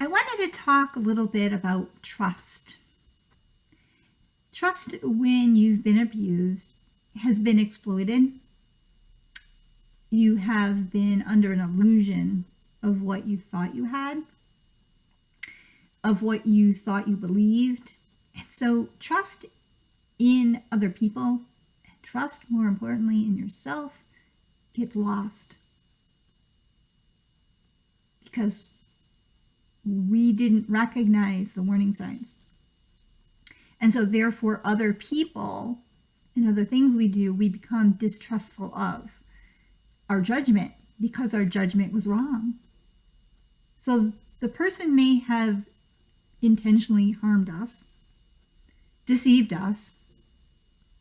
wanted to talk a little bit about trust. Trust, when you've been abused, has been exploited. You have been under an illusion of what you thought you had, of what you thought you believed. And so trust in other people, trust, more importantly, in yourself, gets lost. Because we didn't recognize the warning signs. And so therefore other people and other things we do, we become distrustful of our judgment because our judgment was wrong. So the person may have intentionally harmed us, deceived us.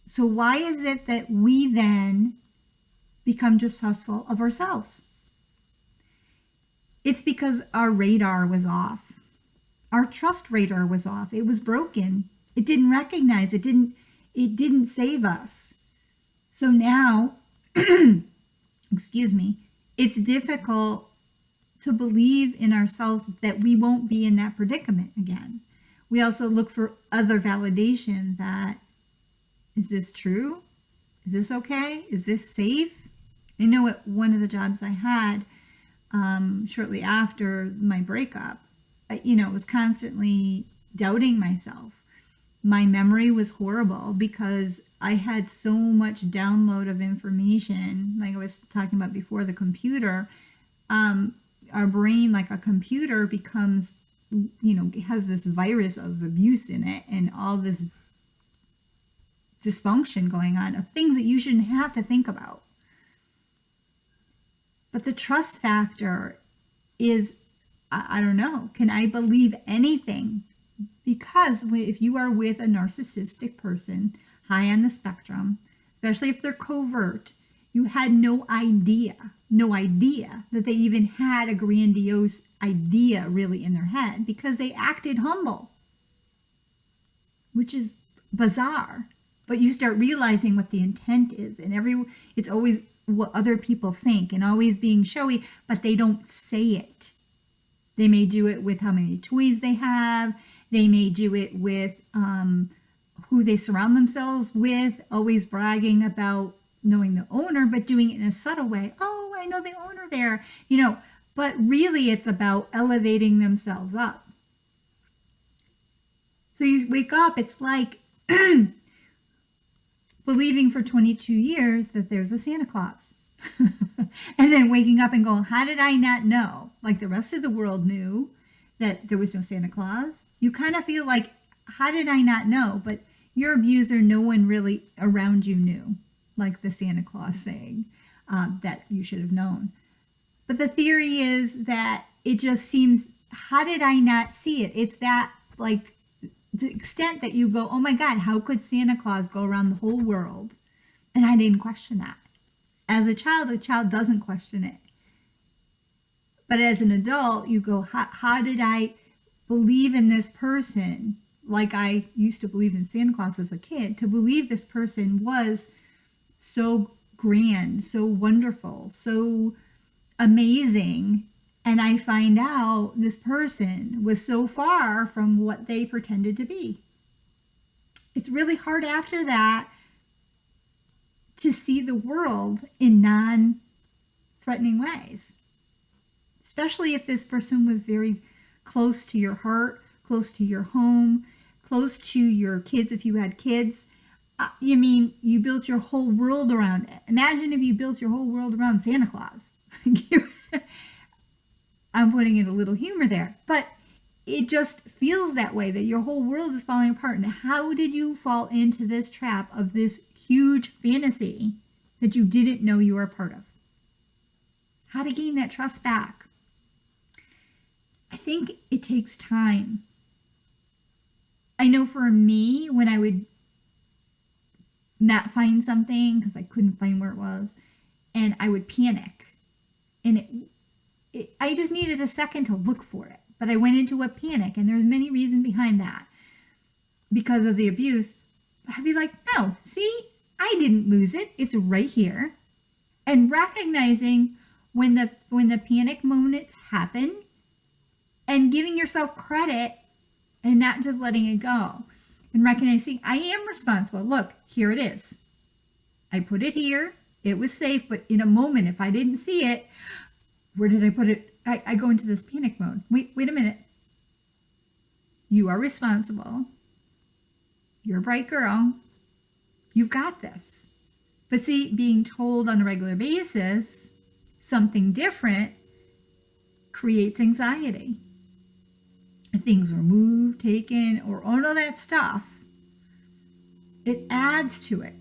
So why is it that we then become distrustful of ourselves? It's because our radar was off. Our trust radar was off. It was broken. It didn't recognize. It didn't save us. So now, excuse me, it's difficult to believe in ourselves that we won't be in that predicament again. We also look for other validation that, is this true? Is this okay? Is this safe? I know at one of the jobs I had, shortly after my breakup, I was constantly doubting myself. My memory was horrible because I had so much download of information. Like I was talking about before, the computer, our brain, like a computer, becomes, has this virus of abuse in it and all this dysfunction going on of things that you shouldn't have to think about. But the trust factor is, I don't know, can I believe anything? Because if you are with a narcissistic person, high on the spectrum, especially if they're covert, you had no idea that they even had a grandiose idea really in their head because they acted humble, which is bizarre. But you start realizing what the intent is, and it's always what other people think and always being showy, but they don't say it. They may do it with how many toys they have. They may do it with who they surround themselves with, always bragging about knowing the owner, but doing it in a subtle way. Oh, I know the owner there, but really it's about elevating themselves up. So you wake up, it's like believing for 22 years that there's a Santa Claus. And then waking up and going, how did I not know? Like the rest of the world knew that there was no Santa Claus. You kind of feel like, how did I not know? But your abuser, no one really around you knew, like the Santa Claus saying that you should have known. But the theory is that it just seems, how did I not see it? It's that, like, the extent that you go, oh my God, how could Santa Claus go around the whole world? And I didn't question that. As a child doesn't question it. But as an adult, you go, how did I believe in this person like I used to believe in Santa Claus as a kid? To believe this person was so grand, so wonderful, so amazing. And I find out this person was so far from what they pretended to be. It's really hard after that to see the world in non-threatening ways, especially if this person was very close to your heart, close to your home, close to your kids if you had kids. You built your whole world around it. Imagine if you built your whole world around Santa Claus. I'm putting in a little humor there, but it just feels that way, that your whole world is falling apart. And how did you fall into this trap of this huge fantasy that you didn't know you were a part of? How to gain that trust back? I think it takes time. I know for me, when I would not find something because I couldn't find where it was, and I would panic, and I just needed a second to look for it. But I went into a panic, and there's many reasons behind that because of the abuse. I'd be like, no, see, I didn't lose it. It's right here. And recognizing when the panic moments happen, and giving yourself credit and not just letting it go and recognizing I am responsible. Look, here it is. I put it here. It was safe, but in a moment, if I didn't see it, where did I put it? I go into this panic mode. Wait a minute. You are responsible. You're a bright girl. You've got this. But see, being told on a regular basis something different creates anxiety. Things were moved, taken, or all of that stuff. It adds to it.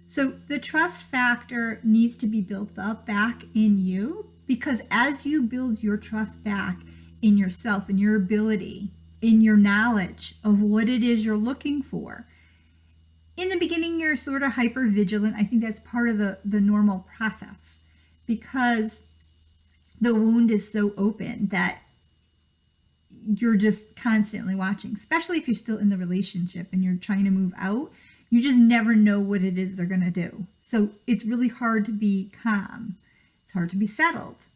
So the trust factor needs to be built up back in you, because as you build your trust back in yourself, in your ability, in your knowledge of what it is you're looking for, in the beginning, you're sort of hyper vigilant. I think that's part of the normal process, because the wound is so open that you're just constantly watching, especially if you're still in the relationship and you're trying to move out. You just never know what it is they're going to do. So it's really hard to be calm. It's hard to be settled.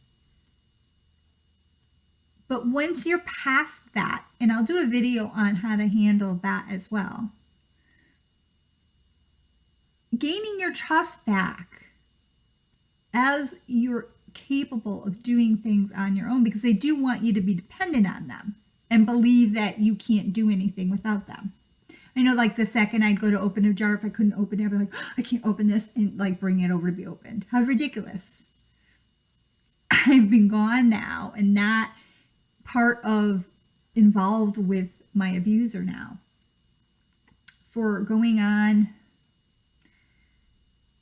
But once you're past that, and I'll do a video on how to handle that as well, gaining your trust back as you're capable of doing things on your own, because they do want you to be dependent on them and believe that you can't do anything without them. I know, like, the second I'd go to open a jar, if I couldn't open it, I'd be like, oh, I can't open this, and like bring it over to be opened. How ridiculous. I've been gone now and not part of involved with my abuser now for going on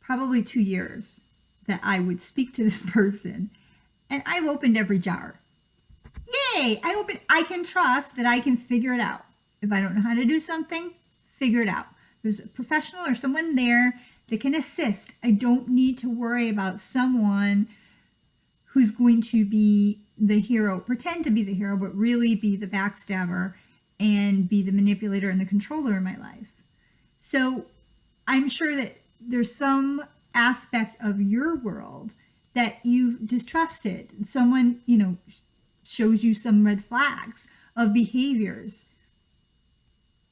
probably 2 years that I would speak to this person, and I've opened every jar. Yay! I can trust that I can figure it out. If I don't know how to do something, figure it out. There's a professional or someone there that can assist. I don't need to worry about someone who's going to be the hero, pretend to be the hero, but really be the backstabber and be the manipulator and the controller in my life. So I'm sure that there's some aspect of your world that you've distrusted. Someone, shows you some red flags of behaviors.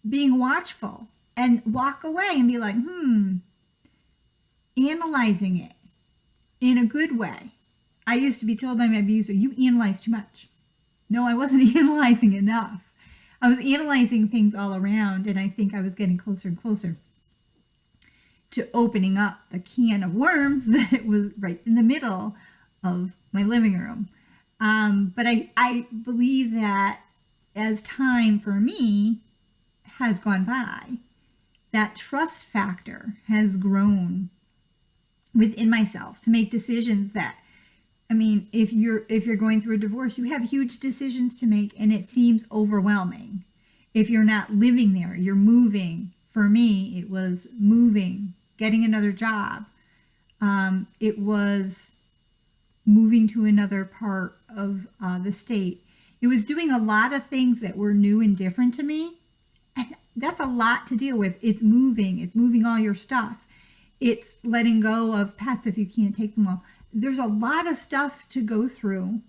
Being watchful and walk away and be like, analyzing it in a good way. I used to be told by my abuser, you analyze too much. No, I wasn't analyzing enough. I was analyzing things all around, and I think I was getting closer and closer to opening up the can of worms that was right in the middle of my living room. But I believe that as time for me has gone by, that trust factor has grown within myself to make decisions that, if you're going through a divorce, you have huge decisions to make, and it seems overwhelming. If you're not living there, you're moving. For me, it was moving, getting another job. It was moving to another part of the state. It was doing a lot of things that were new and different to me. And that's a lot to deal with. It's moving all your stuff. It's letting go of pets if you can't take them all. There's a lot of stuff to go through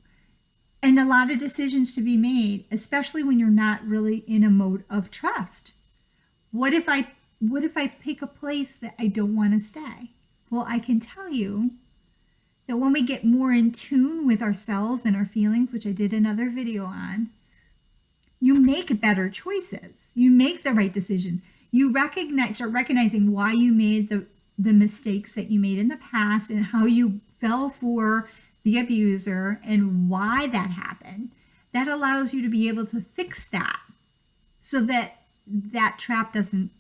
and a lot of decisions to be made, especially when you're not really in a mode of trust. What if I pick a place that I don't want to stay? Well, I can tell you that when we get more in tune with ourselves and our feelings, which I did another video on, you make better choices. You make the right decisions. You start recognizing why you made the mistakes that you made in the past and how you fell for the abuser and why that happened. That allows you to be able to fix that so that that trap doesn't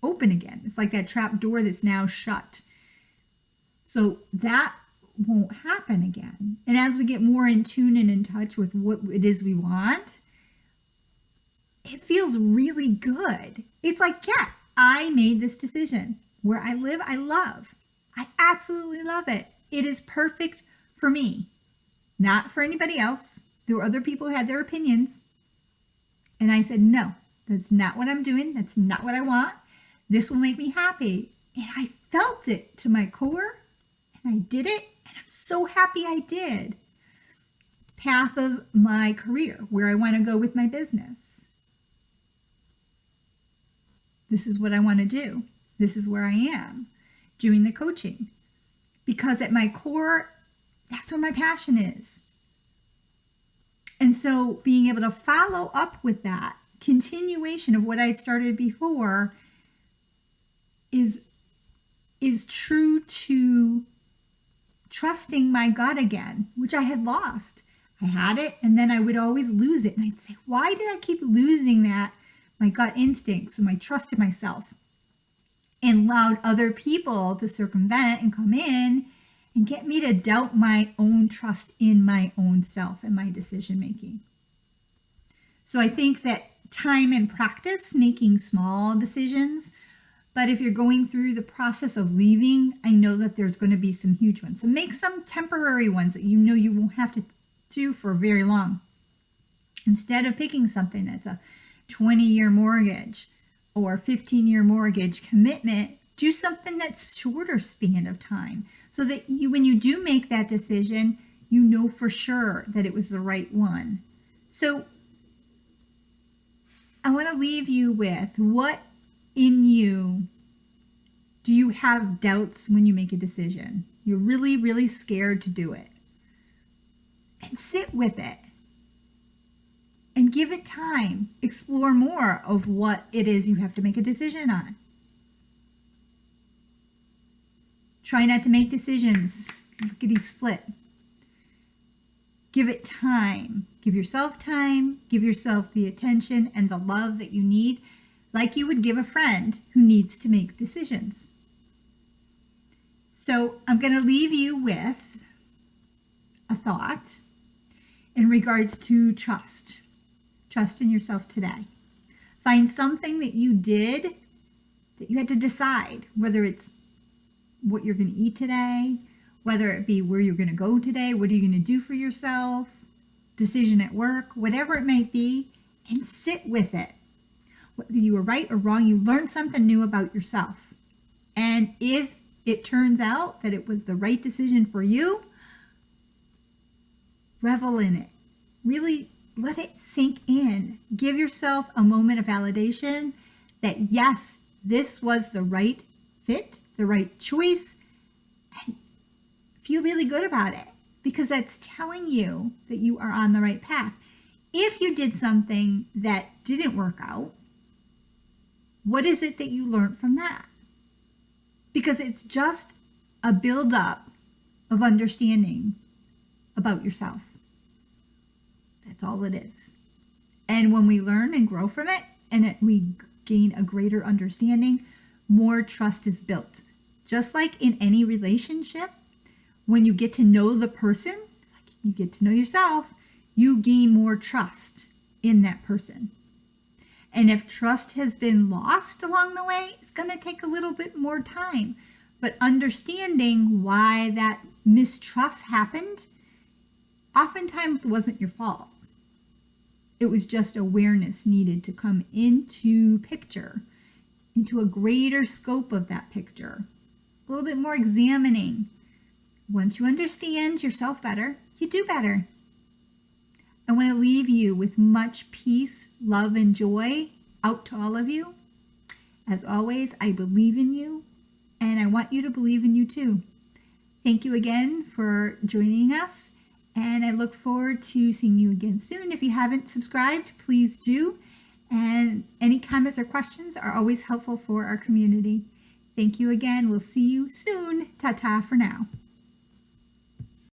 open again. It's like that trap door that's now shut. So that won't happen again. And as we get more in tune and in touch with what it is we want, it feels really good. It's like, yeah, I made this decision. Where I live, I love. I absolutely love it. It is perfect for me, not for anybody else. There were other people who had their opinions. And I said, no, that's not what I'm doing. That's not what I want. This will make me happy. And I felt it to my core, and I did it, and I'm so happy I did. path of my career, where I want to go with my business. This is what I want to do. This is where I am doing the coaching. Because at my core, that's where my passion is. And so being able to follow up with that continuation of what I'd started before is true to trusting my gut again, which I had lost. I had it, and then I would always lose it. And I'd say, why did I keep losing that? My gut instincts and my trust in myself, and allowed other people to circumvent and come in and get me to doubt my own trust in my own self and my decision making. So I think that time and practice making small decisions, but if you're going through the process of leaving, I know that there's going to be some huge ones. So make some temporary ones that you know you won't have to do for very long. Instead of picking something that's a 20-year mortgage or 15-year mortgage commitment, do something that's shorter span of time so that when you do make that decision, you know for sure that it was the right one. So I want to leave you with, what in you do you have doubts when you make a decision? You're really, really scared to do it. And sit with it. And give it time. Explore more of what it is you have to make a decision on. Try not to make decisions lickety-split. Give it time. Give yourself time. Give yourself the attention and the love that you need, like you would give a friend who needs to make decisions. So I'm going to leave you with a thought in regards to trust. Trust in yourself today. Find something that you did that you had to decide, whether it's what you're going to eat today, whether it be where you're going to go today, what are you going to do for yourself, decision at work, whatever it might be, and sit with it. Whether you were right or wrong, you learned something new about yourself. And if it turns out that it was the right decision for you, revel in it. Really let it sink in. Give yourself a moment of validation that yes, this was the right fit, the right choice, and feel really good about it, because that's telling you that you are on the right path. If you did something that didn't work out, what is it that you learned from that? Because it's just a buildup of understanding about yourself. That's all it is. And when we learn and grow from it, and we gain a greater understanding, more trust is built. Just like in any relationship, when you get to know the person, like you get to know yourself, you gain more trust in that person. And if trust has been lost along the way, it's going to take a little bit more time. But understanding why that mistrust happened oftentimes wasn't your fault. It was just awareness needed to come into picture, into a greater scope of that picture. A little bit more examining. Once you understand yourself better, you do better. I want to leave you with much peace, love, and joy out to all of you. As always, I believe in you, and I want you to believe in you too. Thank you again for joining us, and I look forward to seeing you again soon. If you haven't subscribed, please do. And any comments or questions are always helpful for our community. Thank you again. We'll see you soon. Ta-ta for now.